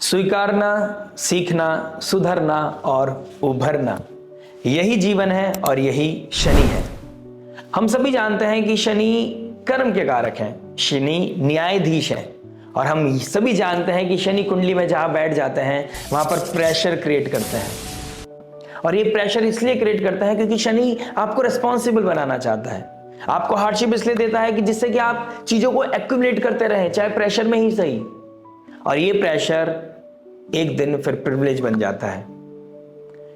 स्वीकारना, सीखना, सुधरना और उभरना, यही जीवन है और यही शनि है। हम सभी जानते हैं कि शनि कर्म के कारक हैं, शनि न्यायाधीश है और हम सभी जानते हैं कि शनि कुंडली में जहां बैठ जाते हैं वहां पर प्रेशर क्रिएट करते हैं। और ये प्रेशर इसलिए क्रिएट करता है क्योंकि शनि आपको रिस्पॉन्सिबल बनाना चाहता है, आपको हार्डशिप इसलिए देता है कि जिससे कि आप चीजों को एक्यूमुलेट करते रहें, चाहे प्रेशर में ही सही। और ये प्रेशर एक दिन फिर प्रिविलेज बन जाता है।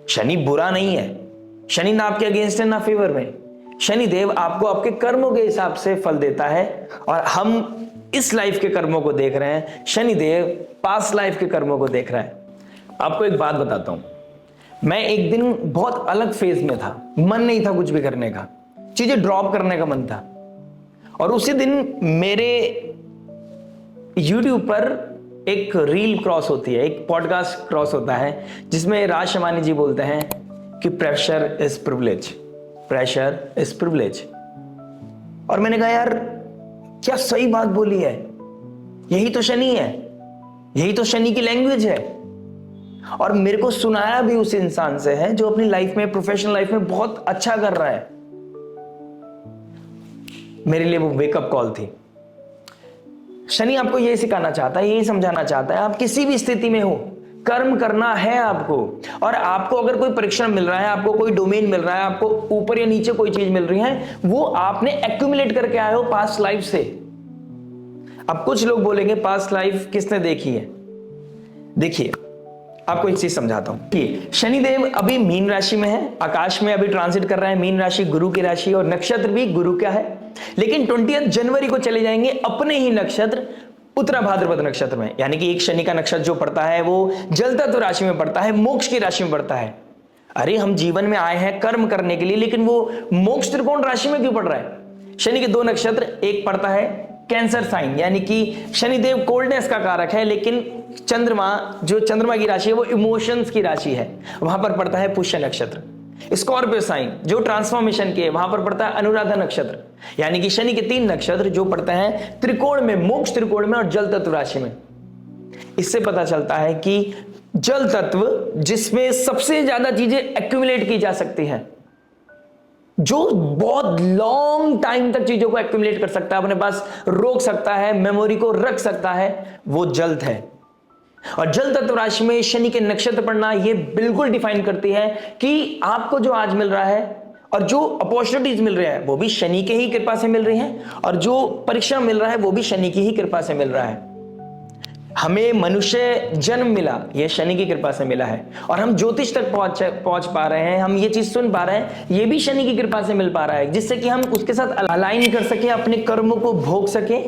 शनि बुरा नहीं है, शनि ना आपके अगेंस्ट है ना फेवर में। शनि देव आपको आपके कर्मों के हिसाब से फल देता है और हम इस लाइफ के कर्मों को देख रहे हैं, शनि देव पास्ट लाइफ के कर्मों को देख रहा है। आपको एक बात बताता हूं, मैं एक दिन बहुत अलग फेज में था, मन नहीं था कुछ भी करने का, चीजें ड्रॉप करने का मन था। और उसी दिन मेरे YouTube पर एक रील क्रॉस होती है, एक पॉडकास्ट क्रॉस होता है जिसमें राज शमानी जी बोलते हैं कि pressure is privilege, pressure is privilege. और मैंने कहा यार क्या सही बात बोली है, यही तो शनि है, यही तो शनि की लैंग्वेज है। और मेरे को सुनाया भी उस इंसान से है जो अपनी लाइफ में, प्रोफेशनल लाइफ में बहुत अच्छा कर रहा है। मेरे लिए वो वेकअप कॉल थी। शनि आपको यही सिखाना चाहता है, यही समझाना चाहता है, आप किसी भी स्थिति में हो कर्म करना है आपको। और आपको अगर कोई परीक्षण मिल रहा है, आपको कोई डोमेन मिल रहा है, आपको ऊपर या नीचे कोई चीज मिल रही है, वो आपने एक्यूमुलेट करके आए हो पास्ट लाइफ से। अब कुछ लोग बोलेंगे पास्ट लाइफ किसने देखी है। देखिए आपको एक चीज समझाता हूं कि शनिदेव अभी मीन राशि में है, आकाश में अभी ट्रांसिट कर रहा है। मीन राशि गुरु की राशि और नक्षत्र भी गुरु का है। लेकिन 20 जनवरी को चले जाएंगे अपने ही नक्षत्र उत्तरा भाद्रपद नक्षत्र में। यानी कि एक शनि का नक्षत्र जो पड़ता है वो जल तत्व राशि में पड़ता है, मोक्ष की राशि में पड़ता है। अरे हम जीवन में आए हैं कर्म करने के लिए, लेकिन वो मोक्ष त्रिकोण राशि में क्यों पड़ रहा है। शनि के दो नक्षत्र, एक पड़ता है कैंसर साइन, यानी कि शनिदेव कोल्डनेस का कारक है, लेकिन चंद्रमा, जो चंद्रमा की राशि है वो इमोशंस की राशि है, वहां पर पड़ता है पुष्य नक्षत्र। स्कॉर्पियो साइन जो ट्रांसफॉर्मेशन के, वहां पर पड़ता है अनुराधा नक्षत्र। यानी कि शनि के 3 नक्षत्र जो पड़ते हैं त्रिकोण में, मोक्ष त्रिकोण में और जल तत्व राशि में। इससे पता चलता है कि जल तत्व जिसमें सबसे ज्यादा चीजें एक्यूमुलेट की जा सकती है, जो बहुत लॉन्ग टाइम तक चीजों को एक्यूमुलेट कर सकता है, अपने पास रोक सकता है, मेमोरी को रख सकता है, वो जल है। और जल तत्व राशि में शनि के नक्षत्र पड़ना ये बिल्कुल डिफाइन करती है कि आपको जो आज मिल रहा है और जो अपॉर्चुनिटीज मिल रही है वो भी शनि के ही कृपा से मिल रही हैं, और जो परीक्षा मिल रहा है वो भी शनि की ही कृपा से मिल रहा है। हमें मनुष्य जन्म मिला, यह शनि की कृपा से मिला है। और हम ज्योतिष तक पहुंच पा रहे हैं, हम ये चीज सुन पा रहे हैं, ये भी शनि की कृपा से मिल पा रहा है, जिससे कि हम उसके साथ अलाइन कर सके, अपने कर्मों को भोग सके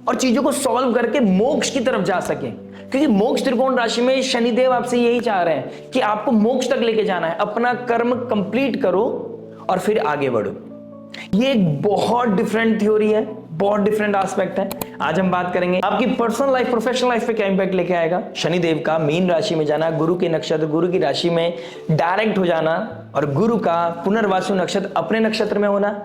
और चीजों को सॉल्व करके मोक्ष की तरफ जा सके। क्योंकि मोक्ष त्रिकोण राशि में शनिदेव आपसे यही चाह रहे हैं कि आपको मोक्ष तक लेके जाना है, अपना कर्म कंप्लीट करो और फिर आगे बढ़ो। ये एक बहुत डिफरेंट थ्योरी है, बहुत डिफरेंट एस्पेक्ट है। आज हम बात करेंगे आपकी पर्सनल लाइफ, प्रोफेशनल लाइफ पे क्या इंपैक्ट लेके आएगा शनिदेव का मीन राशि में जाना, गुरु के नक्षत्र, गुरु की राशि में डायरेक्ट हो जाना, और गुरु का पुनर्वासु नक्षत्र अपने नक्षत्र में होना।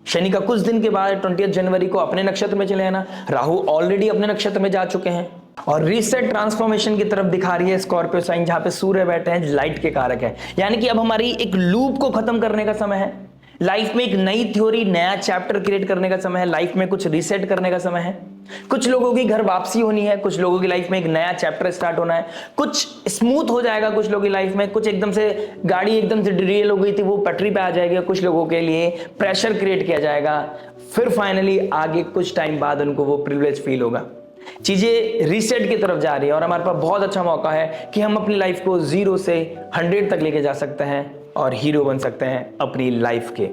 शनि का कुछ दिन के बाद 20 जनवरी को अपने नक्षत्र में चले आना। राहु ऑलरेडी अपने नक्षत्र में जा चुके हैं और रीसेट ट्रांसफॉर्मेशन की तरफ दिखा रही है स्कॉर्पियो साइन, जहां पे सूर्य बैठे हैं, लाइट के कारक है। यानी कि अब हमारी एक लूप को खत्म करने का समय है, लाइफ में एक नई थ्योरी, नया चैप्टर क्रिएट करने का समय है, लाइफ में कुछ रीसेट करने का समय है। कुछ लोगों की घर वापसी होनी है, कुछ लोगों की लाइफ में एक नया चैप्टर स्टार्ट होना है, कुछ स्मूथ हो जाएगा कुछ लोगों की लाइफ में, कुछ एकदम से गाड़ी एकदम से डिरेल हो गई थी वो पटरी पे आ जाएगी, कुछ लोगों के लिए प्रेशर क्रिएट किया जाएगा, फिर फाइनली आगे कुछ टाइम बाद उनको वो प्रिविलेज फील होगा। चीजें रीसेट की तरफ जा रही है और हमारे पास बहुत अच्छा मौका है कि हम अपनी लाइफ को 0 से 100 तक लेके जा सकते हैं और हीरो बन सकते हैं अपनी लाइफ के।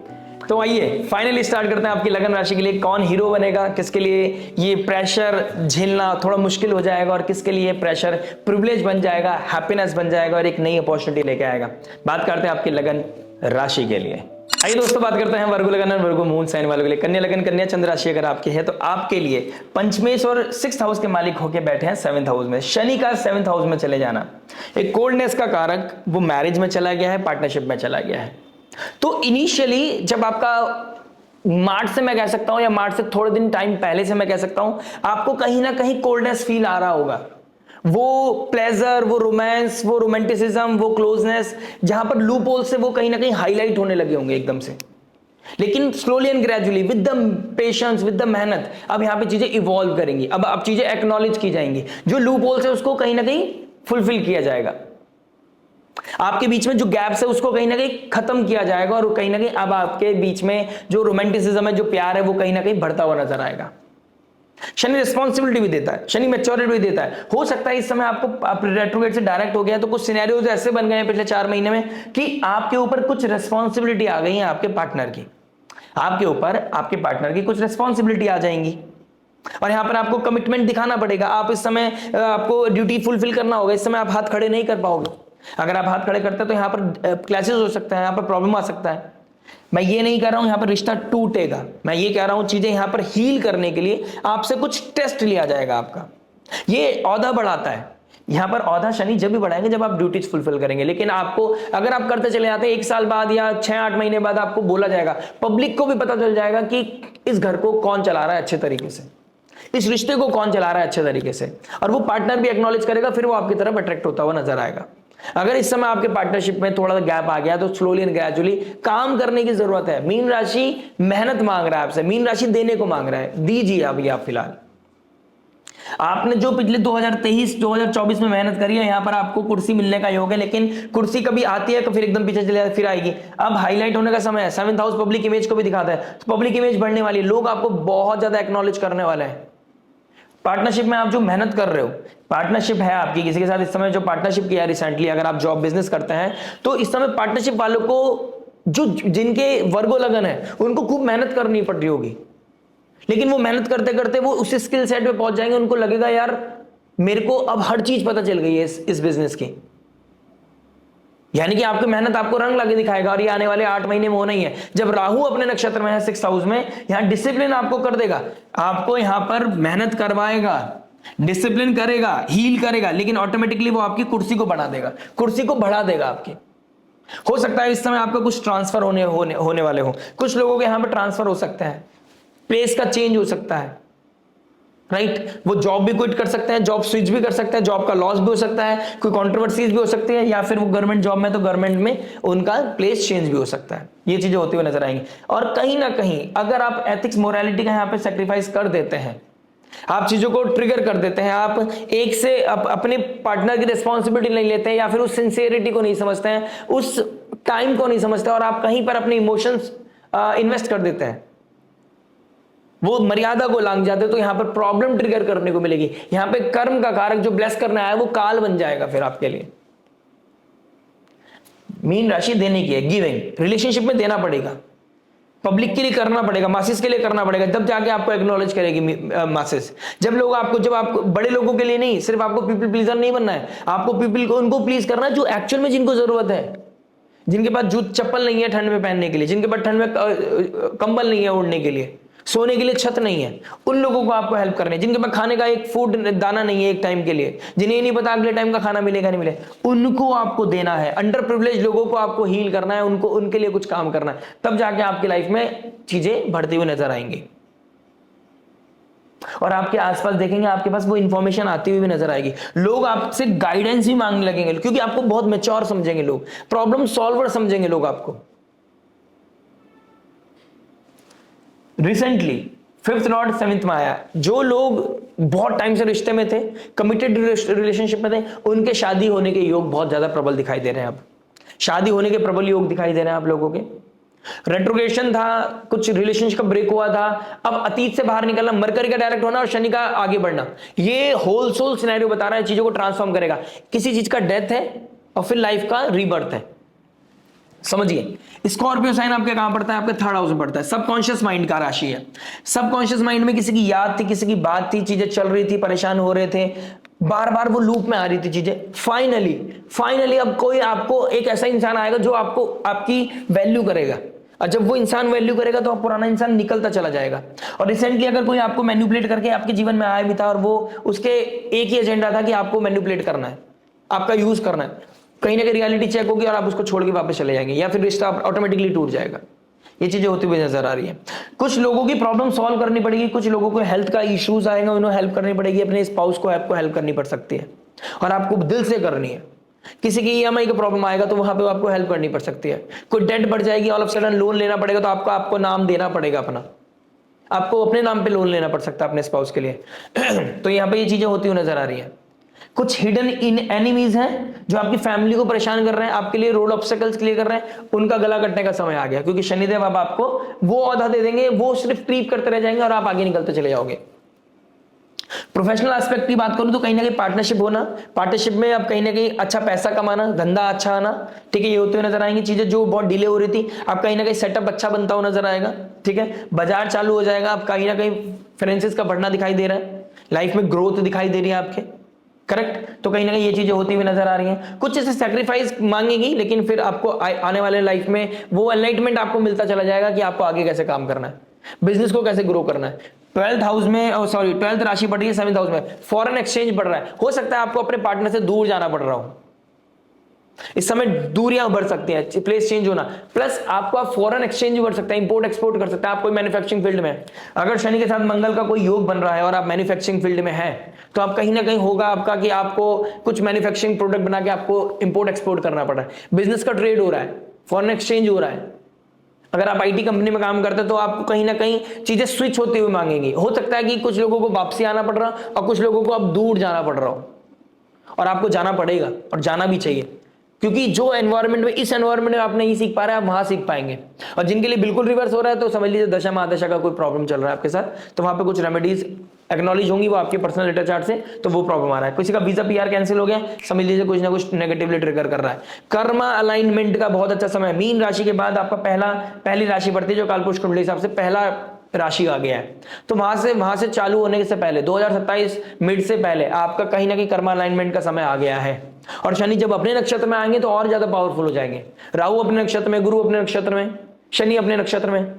तो आइए फाइनली स्टार्ट करते हैं आपकी लगन राशि के लिए कौन हीरो बनेगा, किसके लिए ये प्रेशर झेलना थोड़ा मुश्किल हो जाएगा और किसके लिए प्रेशर प्रिविलेज बन जाएगा, हैप्पीनेस बन जाएगा और एक नई अपॉर्चुनिटी लेके आएगा। बात करते हैं आपकी लगन राशि के लिए। आइए दोस्तों बात करते हैं वर्गो लगन और वर्गो मून साइन वालों के लिए। कन्या लगन, कन्या चंद्र राशि अगर आपकी है तो आपके लिए पंचमेश और 6th हाउस के मालिक होके बैठे हैं 7th हाउस में। शनि का 7th हाउस में चले जाना, एक कोल्डनेस का कारक, वो मैरिज में चला गया है, पार्टनरशिप में चला गया है। तो इनिशियली जब आपका मार्च से मैं कह सकता हूं या मार्च से थोड़े दिन टाइम पहले से मैं कह सकता हूं, आपको कहीं ना कहीं कोल्डनेस फील आ रहा होगा। वो प्लेजर, वो रोमांस, वो रोमांटिसिज्म, वो क्लोजनेस, जहां पर लूप होल से वो कहीं ना कहीं हाईलाइट होने लगे होंगे एकदम से। लेकिन slowly and gradually with the patience, with the मेहनत, अब यहां पे चीजें इवॉल्व करेंगी। अब चीजें एक्नॉलेज की जाएंगी, जो लूप होल्स है उसको कहीं ना कहीं फुलफिल किया जाएगा, आपके बीच में जो गैप्स है उसको कहीं ना कहीं खत्म किया जाएगा, और कहीं ना कहीं अब आपके बीच में जो रोमांटिसिज्म है, जो प्यार है, वो कहीं ना कहीं बढ़ता हुआ नजर आएगा। शनि रिस्पॉन्सिबिलिटी भी देता है, शनि मैच्योरिटी भी देता है। हो सकता है इस समय आपको, आप रेट्रोग्रेड से डायरेक्ट हो गया तो कुछ सिनेरियोज ऐसे बन गए हैं पिछले 4 महीने में कि आपके ऊपर कुछ रिस्पॉन्सिबिलिटी आ गई है आपके पार्टनर की, आपके ऊपर आपके पार्टनर की कुछ रिस्पॉन्सिबिलिटी आ जाएंगी, और यहां पर आपको कमिटमेंट दिखाना पड़ेगा। आप इस समय आपको ड्यूटी फुलफिल करना होगा, इस समय आप हाथ खड़े नहीं कर पाओगे। अगर आप हाथ खड़े करते हैं तो यहां पर क्लैशेस हो सकता है, यहां पर प्रॉब्लम आ सकता है। मैं ये नहीं कह रहा हूं यहां पर रिश्ता टूटेगा, मैं ये कह रहा हूं चीजें यहां पर हील करने के लिए आपसे कुछ टेस्ट लिया जाएगा आपका। ये औहदा बढ़ाता है, यहां पर औहदा शनि जब भी बढ़ाएंगे जब आप ड्यूटीज फुलफिल करेंगे। लेकिन आपको, अगर आप करते चले जाते हैं, 1 साल बाद या 6-8 महीने बाद आपको बोला जाएगा, पब्लिक को भी पता चल जाएगा कि इस घर को कौन चला रहा है अच्छे तरीके से, इस रिश्ते को कौन चला रहा है अच्छे तरीके से, और वो पार्टनर भी एक्नॉलेज करेगा, फिर वो आपकी तरफ अट्रैक्ट होता हुआ नजर आएगा। अगर इस समय आपके पार्टनरशिप में थोड़ा सा गैप आ गया तो स्लोली एंड ग्रेजुअली काम करने की जरूरत है। मीन राशि मेहनत मांग रहा है आपसे, मीन राशि देने को मांग रहा है, दीजिए अभी आप फिलहाल। आपने जो पिछले 2023-2024 में मेहनत करी है, यहां पर आपको कुर्सी मिलने का योग है, लेकिन कुर्सी कभी आती है तो फिर एकदम पीछे चले जाती, फिर आएगी। अब हाईलाइट होने का समय है, 7th हाउस पब्लिक इमेज को भी दिखाता है, तो पब्लिक इमेज बढ़ने वाली है, लोग आपको बहुत ज्यादा एक्नॉलेज करने वाले हैं। पार्टनरशिप में आप जो मेहनत कर रहे हो, पार्टनरशिप है आपकी किसी के साथ इस समय, जो पार्टनरशिप किया रिसेंटली, अगर आप जॉब बिजनेस करते हैं तो इस समय पार्टनरशिप वालों को, जो जिनके वर्गो लगन है, उनको खूब मेहनत करनी पड़ रही होगी, लेकिन वो मेहनत करते करते वो उस स्किल सेट पे पहुंच जाएंगे, उनको लगेगा यार मेरे को अब हर चीज पता चल गई है इस बिजनेस की। यानी कि आपकी मेहनत आपको रंग लगे दिखाएगा, और ये आने वाले 8 महीने में होना ही है। जब राहु अपने नक्षत्र में है 6th हाउस में, यहां डिसिप्लिन आपको कर देगा, आपको यहां पर मेहनत करवाएगा, डिसिप्लिन करेगा, हील करेगा, लेकिन ऑटोमेटिकली वो आपकी कुर्सी को बढ़ा देगा, कुर्सी को बढ़ा देगा आपकी। हो सकता है इस समय आपका कुछ ट्रांसफर होने वाले हो, कुछ लोगों के यहां पर ट्रांसफर हो सकता है, प्लेस का चेंज हो सकता है, राइट। वो जॉब भी क्विट कर सकते हैं, जॉब स्विच भी कर सकते हैं, जॉब का लॉस भी हो सकता है, कोई कंट्रोवर्सीज भी हो सकती है, या फिर वो गवर्नमेंट जॉब में तो गवर्नमेंट में उनका प्लेस चेंज भी हो सकता है। ये चीजें होती हुई नजर आएंगी। और कहीं ना कहीं अगर आप एथिक्स मोरालिटी का यहाँ पे सेक्रीफाइस कर देते हैं, आप चीजों को ट्रिगर कर देते हैं, आप एक से अपने पार्टनर की रिस्पॉन्सिबिलिटी नहीं लेते हैं, या फिर उस सिंसियरिटी को नहीं समझते हैं, उस टाइम को नहीं समझते, और आप कहीं पर अपने इमोशंस इन्वेस्ट कर देते हैं, वो मर्यादा को लांघ जाते, तो यहां पर प्रॉब्लम ट्रिगर करने को मिलेगी। यहां पे कर्म का कारक जो ब्लेस करना है वो काल बन जाएगा फिर आपके लिए। मीन राशि देने की है, गिविंग, रिलेशनशिप में देना पड़ेगा, पब्लिक के लिए करना पड़ेगा, मासेस के लिए करना पड़ेगा, तब जाके आपको एक्नॉलेज करेगी मासेस। जब आपको बड़े लोगों के लिए नहीं, सिर्फ आपको पीपल प्लीजर नहीं बनना है, आपको पीपल को उनको प्लीज करना है जो एक्चुअल में जिनको जरूरत है, जिनके पास जूत चप्पल नहीं है ठंड में पहनने के लिए, जिनके पास ठंड में कंबल नहीं है ओढ़ने के लिए, सोने के लिए छत नहीं है, उन लोगों को आपको हेल्प करनी है। जिनके पास खाने का एक फूड दाना नहीं है एक टाइम के लिए, जिन्हें नहीं पता अगले टाइम का खाना मिलेगा नहीं मिलेगा, उनको आपको देना है। अंडर प्रिविलेज लोगों को आपको हील करना है, उनको, उनके लिए कुछ काम करना है, तब जाके आपकी लाइफ में चीजें बढ़ती हुई नजर आएंगी। और आपके आसपास देखेंगे, आपके पास वो इंफॉर्मेशन आती हुई भी नजर आएगी, लोग आपसे गाइडेंस भी मांगने लगेंगे, क्योंकि आपको बहुत मैच्योर समझेंगे लोग, प्रॉब्लम सॉल्वर समझेंगे लोग आपको। रिसेंटली 5th लॉर्ड 7th में आया, जो लोग बहुत टाइम से रिश्ते में थे, कमिटेड रिलेशनशिप में थे, उनके शादी होने के योग बहुत ज्यादा प्रबल दिखाई दे रहे हैं। अब शादी होने के प्रबल योग दिखाई दे रहे हैं आप लोगों के। रेट्रोग्रेशन था, कुछ रिलेशनशिप का ब्रेक हुआ था, अब अतीत से बाहर निकलना, मरकरी का डायरेक्ट होना और शनि का आगे बढ़ना, ये होल सोल सिनेरियो बता रहा है, चीजों को ट्रांसफॉर्म करेगा। किसी चीज का डेथ है और फिर लाइफ का रीबर्थ है, समझिए। स्कॉर्पियो साइन आपके कहां पड़ता है? आपके 3rd हाउस में पड़ता है। सबकॉन्शियस माइंड का राशि है। सबकॉन्शियस माइंड में किसी की याद थी, किसी की बात थी, चीजें चल रही थी, परेशान हो रहे थे, बार बार वो लूप में आ रही थी चीजें। फाइनली अब कोई आपको एक ऐसा इंसान आएगा जो आपको, आपकी वैल्यू करेगा, और जब वो इंसान वैल्यू करेगा तो पुराना इंसान निकलता चला जाएगा। और रिसेंटली अगर कोई आपको मैनिपुलेट करके आपके जीवन में आया भी था, और वो उसके एक ही एजेंडा था कि आपको मैनिपुलेट करना है, आपका यूज करना है, कहीं ना कहीं रियलिटी चेक होगी और आप उसको छोड़ के वापस चले जाएंगे, या फिर रिश्ता ऑटोमेटिकली टूट जाएगा। ये चीजें होती हुई नजर आ रही है। कुछ लोगों की प्रॉब्लम सॉल्व करनी पड़ेगी, कुछ लोगों को हेल्थ का इश्यूज आएंगे, उन्हें हेल्प करनी पड़ेगी, अपने स्पाउस को आपको हेल्प करनी पड़ सकती है। और आपको दिल से करनी है। किसी की ईएमआई का प्रॉब्लम आएगा तो वहां पे आपको हेल्प करनी पड़ सकती है। कोई डेट बढ़ जाएगी, ऑल ऑफ सडन लोन लेना पड़ेगा, तो आपको नाम देना पड़ेगा अपना, आपको अपने नाम पे लोन लेना पड़ सकता है अपने स्पाउस के लिए। तो यहां पे ये चीजें होती हुई नजर आ रही है। कुछ हिडन इन एनिमीज हैं जो आपकी फैमिली को परेशान कर रहे हैं, आपके लिए रोड ऑब्स्टेकल्स क्लियर कर रहे हैं, उनका गला कटने का समय आ गया, क्योंकि शनिदेव अब आपको वो औधा दे देंगे, वो सिर्फ क्रीप करते रह जाएंगे और आप आगे निकलते चले जाओगे। प्रोफेशनल एस्पेक्ट की बात करूं तो कहीं ना कहीं पार्टनरशिप होना, पार्टनरशिप में अब कहीं ना कहीं अच्छा पैसा कमाना, धंधा अच्छा आना, ठीक है, ये होते हुए नजर आएंगी। चीजें जो बहुत डिले हो रही थी, अब कहीं ना कहीं सेटअप अच्छा बनता हुआ नजर आएगा, ठीक है, बाजार चालू हो जाएगा, अब कहीं ना कहीं फाइनेंसेस का बढ़ना दिखाई दे रहा है, लाइफ में ग्रोथ दिखाई दे रही है आपके, करेक्ट। तो कहीं ना कहीं ये चीजें होती हुई नजर आ रही हैं। कुछ ऐसे सैक्रिफाइस मांगेगी, लेकिन फिर आपको आने वाले लाइफ में वो एनलाइटमेंट आपको मिलता चला जाएगा कि आपको आगे कैसे काम करना है, बिजनेस को कैसे ग्रो करना है। 12th हाउस में, सॉरी 12th राशि बढ़ रही है 7th हाउस में, फॉरेन एक्सचेंज बढ़ रहा है, हो सकता है आपको अपने पार्टनर से दूर जाना पड़ रहा हो, इस समय दूरियां बढ़ सकती हैं, प्लेस चेंज होना, प्लस आपका फॉरेन एक्सचेंज बढ़ सकता है, इंपोर्ट एक्सपोर्ट कर सकता है। आप कोई मैन्युफैक्चरिंग फील्ड में, अगर शनि के साथ मंगल का कोई योग बन रहा है और आप मैन्युफैक्चरिंग फील्ड में हैं, तो आप कहीं ना कहीं होगा आपका कि आपको कुछ मैन्युफैक्चरिंग प्रोडक्ट बना के आपको इंपोर्ट एक्सपोर्ट करना पड़ रहा है, बिजनेस का ट्रेड हो रहा है, फॉरेन एक्सचेंज हो रहा है। अगर आप आईटी कंपनी में काम करते हैं तो आपको कहीं ना कहीं चीजें स्विच होते हुए मांगेंगी। हो सकता है कि कुछ लोगों को वापसी आना पड़ रहा और कुछ लोगों को अब दूर जाना पड़ रहा हो, और आपको जाना पड़ेगा और जाना भी चाहिए, क्योंकि जो एनवायरनमेंट में, इस एनवायरनमेंट में आप नहीं सीख पा रहे हैं, आप वहां सीख पाएंगे। और जिनके लिए बिल्कुल रिवर्स हो रहा है तो समझ लीजिए दशा महादशा का कोई प्रॉब्लम चल रहा है आपके साथ, तो वहां पे कुछ रेमेडीज एक्नॉलेज होंगी, वो आपके पर्सनल लेटर चार्ट से, तो वो प्रॉब्लम आ रहा है। किसी का वीजा पीआर कैंसिल हो गया, समझ लीजिए कुछ ना कुछ नेगेटिवली ट्रिगर कर रहा है। कर्म अलाइनमेंट का बहुत अच्छा समय, मीन राशि के बाद आपका पहली राशि बढ़ती है जो कालपुरुष कुंडली हिसाब से पहला राशि आ गया है, तो वहां से चालू होने से पहले 2027 मिड से पहले आपका कहीं ना कहीं कर्मा अलाइनमेंट का समय आ गया है। और शनि जब अपने नक्षत्र में आएंगे तो और ज्यादा पावरफुल हो जाएंगे। राहु अपने नक्षत्र में, गुरु अपने नक्षत्र में, शनि अपने नक्षत्र में,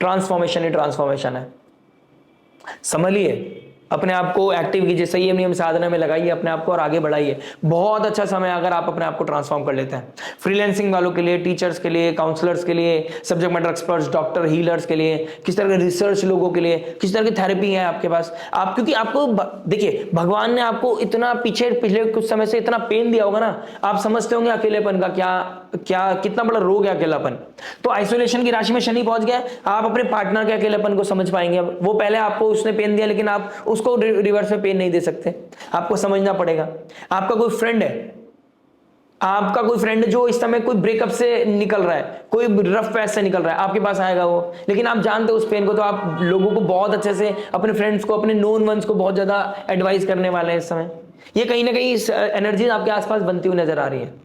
ट्रांसफॉर्मेशन ही ट्रांसफॉर्मेशन है। समझिए, अपने आप को एक्टिव कीजिए, संयम नियम साधना में लगाइए अपने आप को और आगे बढ़ाइए। बहुत अच्छा समय अगर आप अपने आप को ट्रांसफॉर्म कर लेते हैं। फ्रीलांसिंग वालों के लिए, टीचर्स के लिए, काउंसलर्स के लिए, subject matter experts, doctor, healers के लिए, किस तरह के रिसर्च लोगों के लिए, किस तरह की थेरेपी है आपके पास, आप, क्योंकि आपको देखिए भगवान ने आपको इतना पिछले कुछ समय से इतना पेन दिया होगा ना, आप समझते होंगे अकेलेपन का क्या कितना बड़ा रोग है अकेलापन। तो आइसोलेशन की राशि में शनि पहुंच गया, आप अपने पार्टनर के अकेलेपन को समझ पाएंगे। अब वो पहले आपको उसने पेन दिया, लेकिन आप उसको रिवर्स में पेन नहीं दे सकते, आपको समझना पड़ेगा। आपका कोई फ्रेंड है, आपका कोई फ्रेंड जो इस समय कोई ब्रेकअप से निकल रहा है, कोई रफ पैच से निकल रहा है, आपके पास आएगा वो, लेकिन आप जानते हो उस पेन को, तो आप लोगों को बहुत अच्छे से, अपने फ्रेंड्स को, अपने नोन वंस को बहुत ज्यादा एडवाइस करने वाले हैं इस समय। ये कहीं ना कहीं एनर्जी आपके आसपास बनती हुई नजर आ रही है।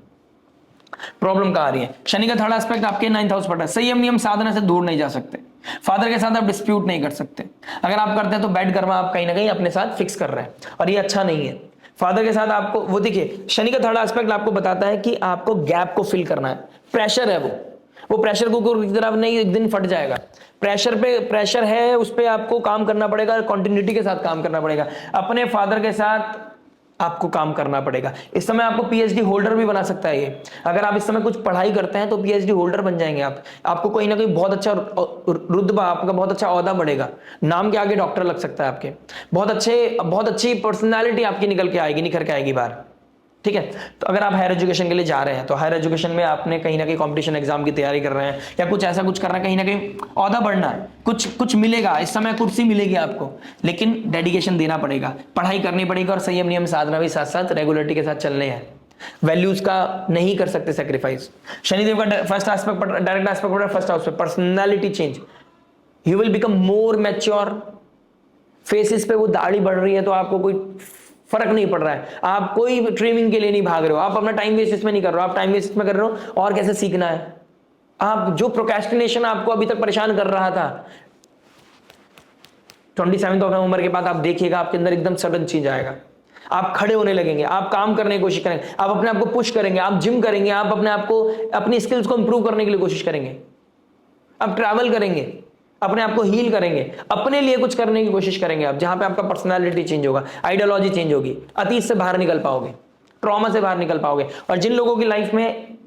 प्रॉब्लम कहां आ रही है, शनि का थर्ड एस्पेक्ट आपके 9th हाउस पड़ रहा है। संयम नियम साधना से दूर नहीं जा सकते, फादर के साथ आप डिस्प्यूट नहीं कर सकते, अगर आप करते हैं तो बैड कर्मा आप कहीं ना कहीं अपने साथ फिक्स कर रहे हैं, और ये अच्छा नहीं है। फादर के साथ आपको, वो देखिए शनि का थर्ड एस्पेक्ट आपको बताता है कि आपको गैप को फिल करना है। प्रेशर है, वो प्रेशर कुकर की तरफ नहीं, एक दिन फट जाएगा। प्रेशर है, उस पर आपको काम करना पड़ेगा, कॉन्टिन्यूटी के साथ काम करना पड़ेगा, अपने फादर के साथ आपको काम करना पड़ेगा। इस समय आपको पीएचडी होल्डर भी बना सकता है ये, अगर आप इस समय कुछ पढ़ाई करते हैं तो पीएचडी होल्डर बन जाएंगे आप। आपको कहीं ना कहीं बहुत अच्छा रुतबा, आपका बहुत अच्छा औहदा बढ़ेगा, नाम के आगे डॉक्टर लग सकता है आपके, बहुत अच्छी पर्सनालिटी आपकी निकल के आएगी, निखर के आएगी बाहर, ठीक है। तो अगर आप हायर एजुकेशन के लिए जा रहे हैं, तो हायर एजुकेशन में आपने कहीं ना कहीं कंपटीशन एग्जाम की तैयारी कर रहे हैं, या कुछ ऐसा कुछ कर रहे हैं, कहीं ना कहीं औहदा बढ़ना है, कुछ मिलेगा इस समय, कुर्सी मिलेगी आपको, लेकिन डेडिकेशन देना पड़ेगा, पढ़ाई करनी पड़ेगी, और संयम नियम साधना भी साथ साथ रेगुलरिटी के साथ चलने हैं। वैल्यूज का नहीं कर सकते सेक्रीफाइस। शनिदेव का फर्स्ट एस्पेक्ट, डायरेक्ट एस्पेक्ट पड़ रहा है फर्स्ट हाउस पे, personality change, you will become more mature. Faces पे वो दाढ़ी बढ़ रही है तो आपको कोई फर्क नहीं पड़ रहा है, आप कोई ट्रिमिंग के लिए नहीं भाग रहे हो, आप अपना टाइम वेस्ट इसमें नहीं कर रहे हो, आप टाइम वेस्ट इसमें कर रहे हो और कैसे सीखना है। आप जो प्रोक्रेस्टिनेशन आपको अभी तक परेशान कर रहा था, 27 नवंबर के बाद आप देखिएगा आपके अंदर एकदम सडन चेंज आएगा, आप खड़े होने लगेंगे, आप काम करने की कोशिश करेंगे, आप अपने आप को पुश करेंगे, आप जिम करेंगे, आप अपने आप को, अपनी स्किल्स को इंप्रूव करने के लिए कोशिश करेंगे, आप ट्रैवल करेंगे, अपने आप को हील करेंगे, अपने लिए कुछ करने की कोशिश करेंगे आप, जहां पे आपका पर्सनालिटी चेंज होगा, आइडियोलॉजी चेंज होगी, अतीत से बाहर निकल पाओगे, ट्रॉमा से बाहर निकल पाओगे। और जिन लोगों की लाइफ में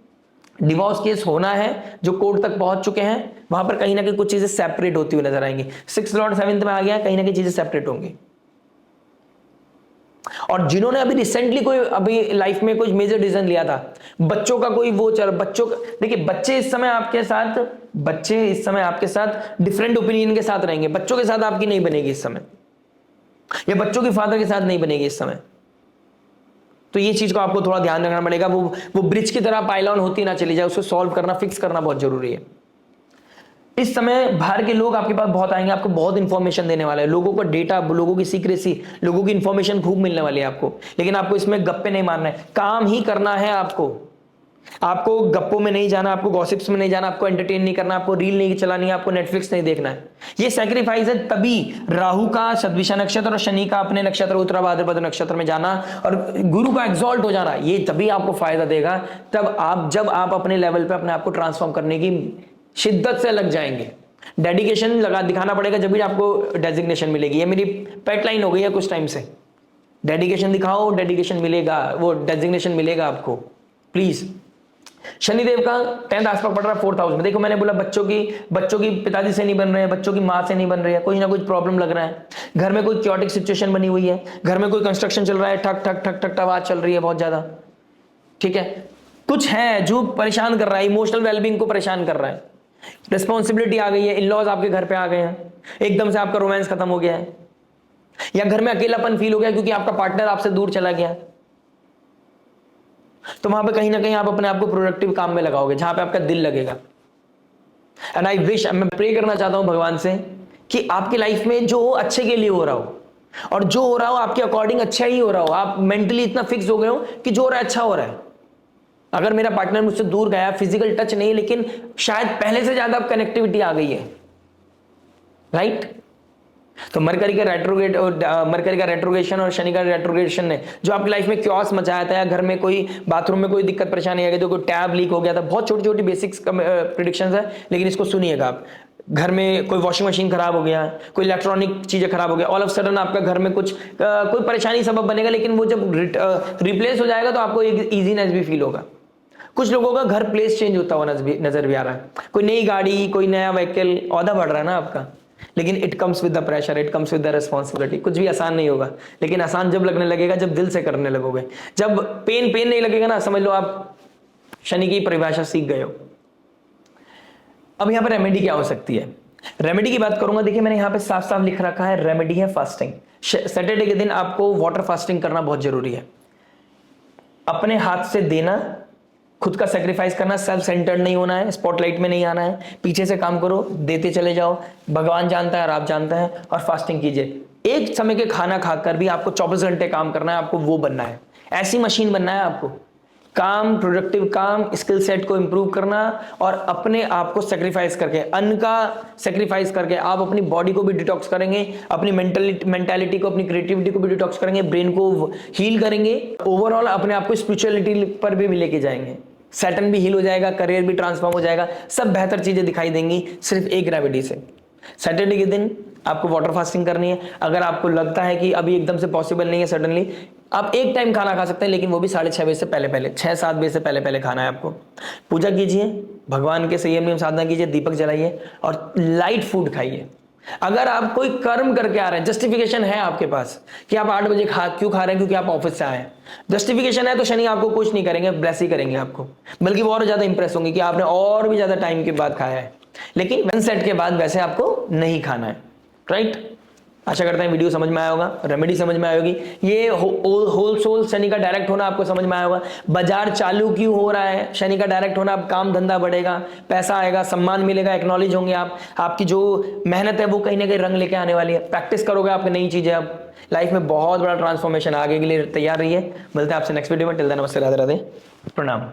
डिवोर्स केस होना है, जो कोर्ट तक पहुंच चुके हैं, वहां पर कहीं ना कहीं कुछ चीजें सेपरेट होती हुई नजर आएंगी। 6 लॉर्ड 7th में आ गया, कहीं ना कहीं चीजें सेपरेट होंगी। और जिन्होंने अभी रिसेंटली कोई अभी लाइफ में कुछ मेजर डिसीजन लिया था, बच्चों का कोई वो चल बच्चों का, देखिए बच्चे इस समय आपके साथ डिफरेंट ओपिनियन के साथ रहेंगे, बच्चों के साथ आपकी नहीं बनेगी इस समय, या बच्चों के फादर के साथ नहीं बनेगी इस समय। तो ये चीज को आपको थोड़ा ध्यान रखना पड़ेगा, वो ब्रिज की तरह पाइल ऑन होती ना चली जाए, उसको सॉल्व करना, फिक्स करना बहुत जरूरी है। इस समय बाहर के लोग आपके पास बहुत आएंगे, आपको बहुत इंफॉर्मेशन देने वाले हैं, लोगों का डेटा, लोगों की सीक्रेसी, लोगों की इंफॉर्मेशन खूब मिलने वाली है आपको, लेकिन आपको इसमें गप्पे नहीं मारना है, काम ही करना है आपको गप्पों में नहीं जाना, आपको गॉसिप्स में नहीं जाना, आपको एंटरटेन नहीं करना, आपको रील नहीं चलानी है, आपको नेटफ्लिक्स नहीं देखना है। ये सैक्रिफाइस है। तभी राहु का शतभिषा नक्षत्र और शनि का अपने नक्षत्र उत्तरा भाद्रपद नक्षत्र में जाना और गुरु का एक्सॉल्ट हो जाना, ये तभी आपको फायदा देगा जब आप अपने लेवल पे अपने आप को ट्रांसफॉर्म करने की शिद्दत से लग जाएंगे। डेडिकेशन लगा दिखाना पड़ेगा, जब भी आपको डेजिग्नेशन मिलेगी। ये मेरी पेट लाइन हो गई है कुछ टाइम से, डेडिकेशन दिखाओ, डेडिकेशन मिलेगा, वो डेजिग्नेशन मिलेगा आपको, प्लीज। शनिदेव का 10th आसपास पड़ रहा है 4th हाउस में। देखो मैंने बोला बच्चों की पिताजी से नहीं बन रहे हैं, बच्चों की माँ से नहीं बन रही है, कुछ ना कुछ प्रॉब्लम लग रहा है, घर में कोई क्योटिक सिचुएशन बनी हुई है, घर में कोई कंस्ट्रक्शन चल रहा है, ठक ठक ठक ठक आवाज चल रही है बहुत ज्यादा, ठीक है, कुछ है जो परेशान कर रहा है, इमोशनल वेलबींग को परेशान कर रहा है, रिस्पॉन्सिबिलिटी आ गई है, इन लॉज आपके घर पे आ गए हैं, एकदम से आपका रोमांस खत्म हो गया है, या घर में अकेलापन फील हो गया क्योंकि आपका पार्टनर आपसे दूर चला गया, तो वहां पे कहीं ना कहीं आप अपने आप को प्रोडक्टिव काम में लगाओगे जहां पे आपका दिल लगेगा। एंड आई विश, मैं प्रे करना चाहता हूं भगवान से कि आपकी लाइफ में जो हो अच्छे के लिए हो रहा हो, और जो हो रहा हो आपके अकॉर्डिंग अच्छा ही हो रहा हो, आप मेंटली इतना फिक्स हो गए हो कि जो हो रहा है अच्छा हो रहा है। अगर मेरा पार्टनर मुझसे दूर गया, फिजिकल टच नहीं, लेकिन शायद पहले से ज्यादा कनेक्टिविटी आ गई है, राइट? तो मरकरी का रेट्रोगेशन और शनि का रेट्रोगेशन ने जो आपकी लाइफ में क्योस मचाया था, या घर में कोई बाथरूम में कोई दिक्कत परेशानी आ गई, तो कोई टैब लीक हो गया था, बहुत छोटी छोटी बेसिक्स प्रिडिक्शंस है, लेकिन इसको सुनिएगा आप। घर में कोई वॉशिंग मशीन खराब हो गया, कोई इलेक्ट्रॉनिक चीजें खराब हो गया, ऑल ऑफ सडन आपका घर में कुछ कोई परेशानी सबब बनेगा, लेकिन वो जब रिप्लेस हो जाएगा तो आपको एक ईजीनेस भी फील होगा। कुछ लोगों का घर प्लेस चेंज होता हुआ नजर भी आ रहा है, कोई नई गाड़ी, कोई नया व्हीकल, औहदा बढ़ रहा है ना आपका, लेकिन it comes with the pressure, it comes with the responsibility. कुछ भी आसान नहीं होगा, लेकिन आसान जब लगने लगेगा जब दिल से करने लगोगे। जब पेन नहीं लगेगा ना, समझ लो आप शनि की परिभाषा सीख गए हो। अब यहां पर रेमेडी क्या हो सकती है? रेमेडी की बात करूंगा, देखिए मैंने यहां पे साफ साफ लिख रखा है, रेमेडी है फास्टिंग। सैटरडे के दिन आपको वाटर फास्टिंग करना बहुत जरूरी है। अपने हाथ से देना, खुद का सेक्रीफाइस करना, सेल्फ सेंटर्ड नहीं होना है, स्पॉटलाइट में नहीं आना है, पीछे से काम करो, देते चले जाओ, भगवान जानता है और आप जानते हैं, और फास्टिंग कीजिए। एक समय के खाना खाकर भी आपको 24 घंटे काम करना है, आपको वो बनना है, ऐसी मशीन बनना है आपको। काम, प्रोडक्टिव काम, स्किल सेट को इंप्रूव करना, और अपने आप को सेक्रीफाइस करके, अन्न का सेक्रीफाइस करके आप अपनी बॉडी को भी डिटॉक्स करेंगे, अपनी मेंटालिटी को, अपनी क्रिएटिविटी को भी डिटॉक्स करेंगे, ब्रेन को हील करेंगे, ओवरऑल अपने आप को स्पिरिचुअलिटी पर भी लेके जाएंगे। सैटर्न भी हील हो जाएगा, करियर भी ट्रांसफॉर्म हो जाएगा, सब बेहतर चीजें दिखाई देंगी सिर्फ एक रेमेडी से। सैटरडे के दिन आपको वाटर फास्टिंग करनी है। अगर आपको लगता है कि अभी एकदम से पॉसिबल नहीं है सडनली, आप एक टाइम खाना खा सकते हैं, लेकिन वो भी 6:30 बजे से पहले 6-7 बजे से पहले खाना है आपको। पूजा कीजिए, भगवान के संयम नियम साधना कीजिए, दीपक जलाइए और लाइट फूड खाइए। अगर आप कोई कर्म करके आ रहे हैं, जस्टिफिकेशन है आपके पास कि आप 8 बजे क्यों खा रहे हैं, क्योंकि आप ऑफिस से आए हैं, जस्टिफिकेशन है, तो शनि आपको कुछ नहीं करेंगे, ब्लेस ही करेंगे आपको, बल्कि वो और ज्यादा इंप्रेस होंगे कि आपने और भी ज्यादा टाइम के बाद खाया है। लेकिन 1 सेट के बाद वैसे आपको नहीं खाना है, राइट? आशा करते हैं वीडियो समझ में आया होगा, रेमेडी समझ में आई होगी, ये होल सोल शनि का डायरेक्ट होना आपको समझ में आया होगा। बाजार चालू क्यों हो रहा है, शनि का डायरेक्ट होना, अब काम धंधा बढ़ेगा, पैसा आएगा, सम्मान मिलेगा, एक्नॉलेज होंगे आप, आपकी जो मेहनत है वो कहीं ना कहीं रंग लेके आने वाली है। प्रैक्टिस करोगे आपकी नई चीजें, अब लाइफ में बहुत बड़ा ट्रांसफॉर्मेशन आगे के लिए तैयार रही है। मिलते हैं आपसे नेक्स्ट वीडियो में। टिल देन नमस्ते, राधे राधे, प्रणाम।